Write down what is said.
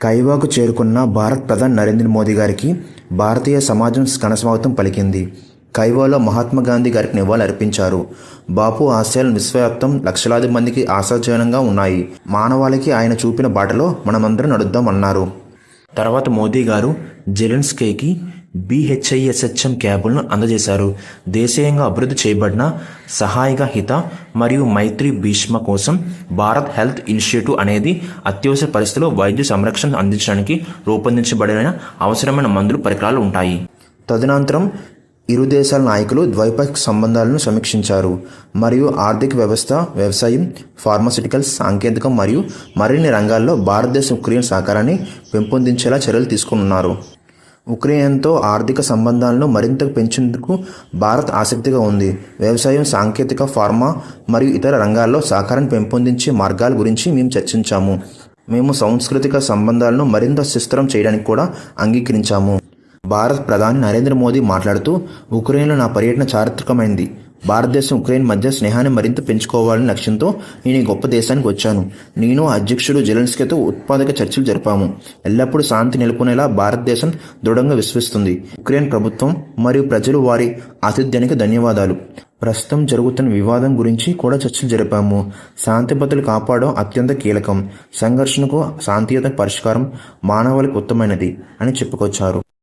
కైవాకు చేరుకున్న భారత ప్రధాని నరేంద్ర మోదీ గారికి భారతీయ సమాజం ఘనస్వాగతం పలికింది. కైవాలో మహాత్మా గాంధీ గారికి నివాళులు అర్పించారు. బాపు ఆశయాలు విశ్వవ్యాప్తం లక్షలాది మందికి ఆశాజనకంగా ఉన్నాయి. మానవాళికి ఆయన చూపిన బాటలో మనమందరం నడుద్దాం అన్నారు. తర్వాత మోదీ గారు జెలెన్స్కీకి BHISHM క్యాబులను అందజేశారు. దేశీయంగా అభివృద్ధి చేయబడిన సహాయక హిత మరియు మైత్రి భీష్మ కోసం భారత్ హెల్త్ ఇనిషియేటివ్ అనేది అత్యవసర పరిస్థితుల్లో వైద్య సంరక్షణ అందించడానికి రూపొందించబడిన అవసరమైన మందులు పరికరాలు ఉంటాయి. తదనంతరం ఇరు దేశాల నాయకులు ద్వైపాక్షిక సంబంధాలను సమీక్షించారు మరియు ఆర్థిక వ్యవస్థ, వ్యవసాయం, ఫార్మాస్యూటికల్స్, సాంకేతికం మరియు మరిన్ని రంగాల్లో భారతదేశం ఉక్రెయిన్ సహకారాన్ని పెంపొందించేలా చర్యలు తీసుకున్నారు. ఉక్రెయిన్తో ఆర్థిక సంబంధాలను మరింత పెంచేందుకు భారత్ ఆసక్తిగా ఉంది. వ్యవసాయం, సాంకేతిక, ఫార్మా మరియు ఇతర రంగాల్లో సహకారాన్ని పెంపొందించే మార్గాల గురించి మేము చర్చించాము. మేము సాంస్కృతిక సంబంధాలను మరింత సుస్థిరం చేయడానికి కూడా అంగీకరించాము. భారత ప్రధాని నరేంద్ర మోదీ మాట్లాడుతూ, ఉక్రెయిన్లో నా పర్యటన చారిత్రకమైంది. భారతదేశం ఉక్రెయిన్ మధ్య స్నేహాన్ని మరింత పెంచుకోవాలనే లక్ష్యంతో నేను ఈ గొప్ప దేశానికి వచ్చాను. నేను అధ్యక్షుడు జెలెన్స్కీతో ఉత్పాదక చర్చలు జరిపాము. ఎల్లప్పుడూ శాంతి నెలకొనేలా భారతదేశం దృఢంగా విశ్వసిస్తుంది. ఉక్రెయిన్ ప్రభుత్వం మరియు ప్రజలు వారి ఆతిథ్యానికి ధన్యవాదాలు. ప్రస్తుతం జరుగుతున్న వివాదం గురించి కూడా చర్చలు జరిపాము. శాంతి భద్రతలు కాపాడడం అత్యంత కీలకం. సంఘర్షణకు శాంతియుత పరిష్కారం మానవాళికి ఉత్తమమైనది అని చెప్పుకొచ్చారు.